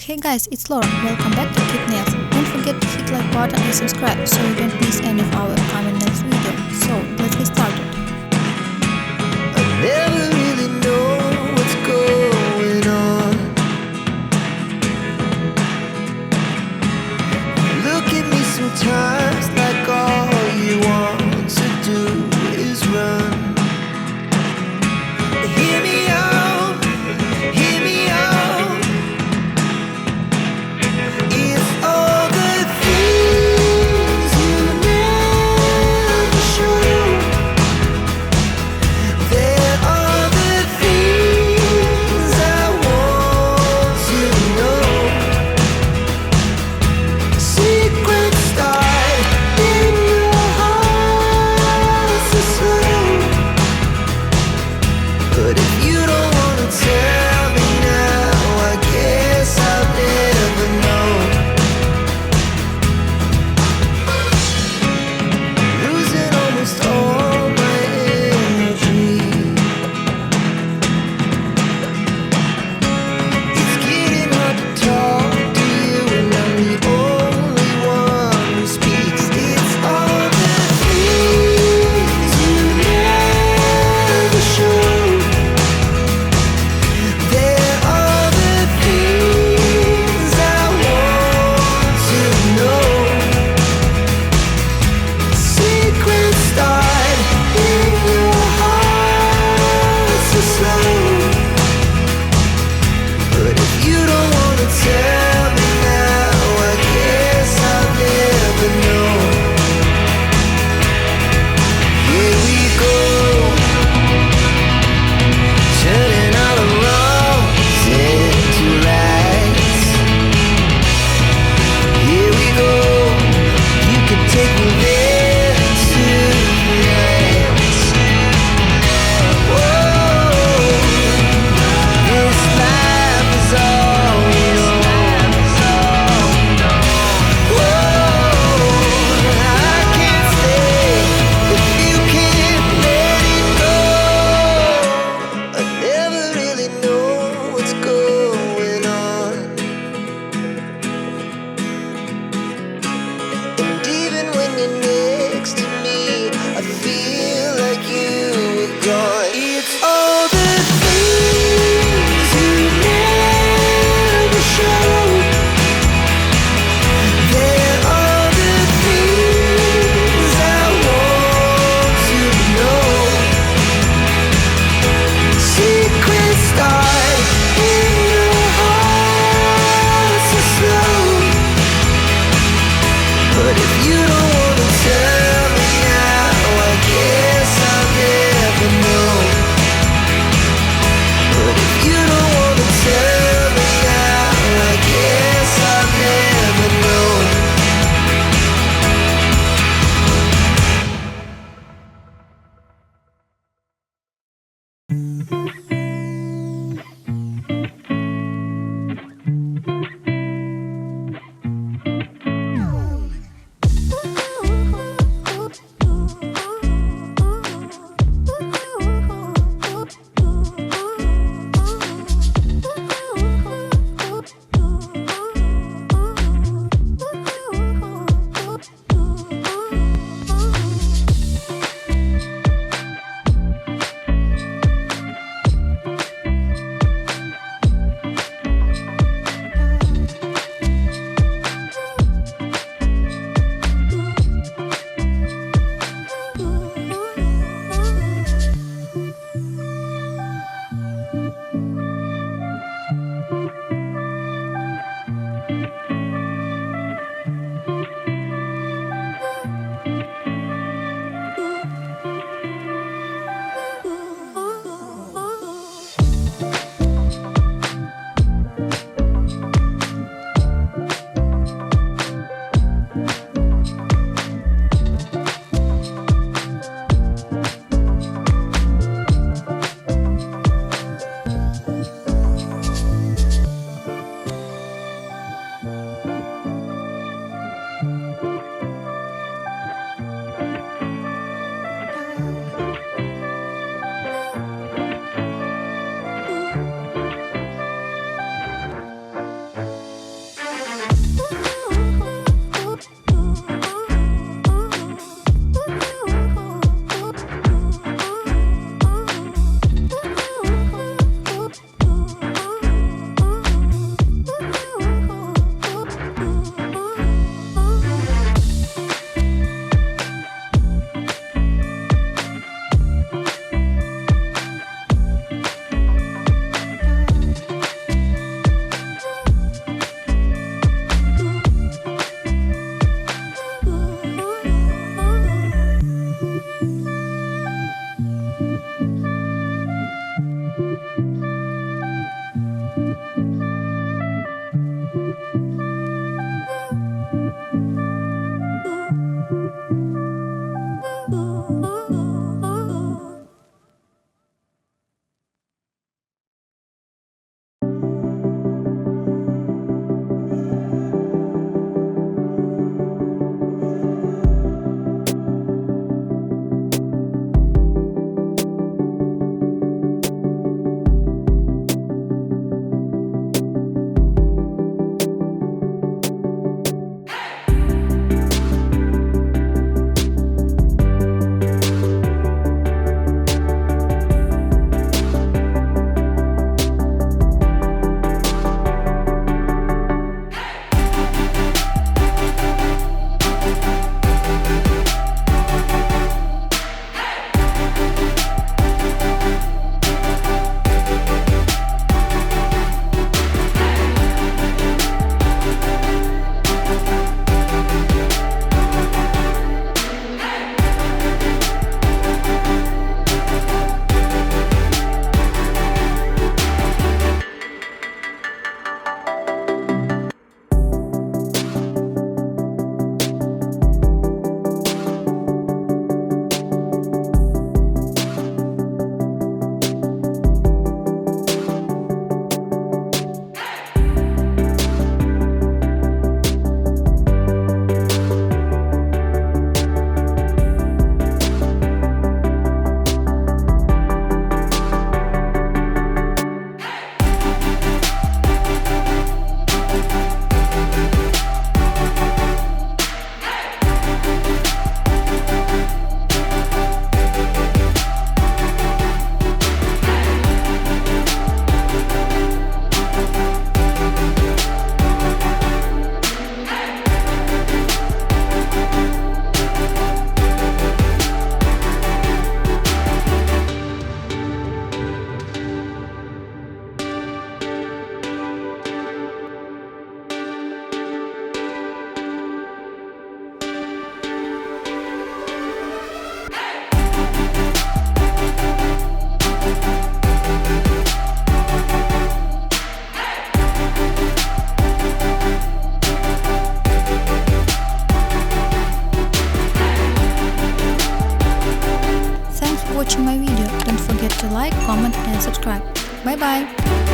Hey guys, it's Laura. Welcome back to Keep Nails. Don't forget to hit like button and subscribe so you don't miss any of our upcoming nails video. So let's get started. I never really know what's going on. Look at me sometimes like all you want to do is run. Hear me out, hear me out. It's all the things you never show. There are the things I want to know. Secrets start in your heart so slow. But if you don't wanna tell me now, I guess I'll never know. Losing almost all my energy. It's getting hard to talk to you, and I'm the only one who speaks. It's all the things you never show. There are the things I want to know. Secrets start in your heart so slow. But if you don't wanna tell me now, I guess I'll never know. Here we go, turning all the wrongs into rights. Here we go, you can take me there tonight. Whoa, this life is all we know. Whoa, I can't stay if you can't let it go. I never really know what's going on. And even when you're next to me, I feel like you were gone. It's all the things you never show. There are the things I want to know. Secrets start in your heart so slow. But if you don't wanna tell me now, I guess I'll never know. But if you don't wanna tell me now, I guess I'll never know. Watching my video. Don't forget to like, comment and subscribe. Bye bye!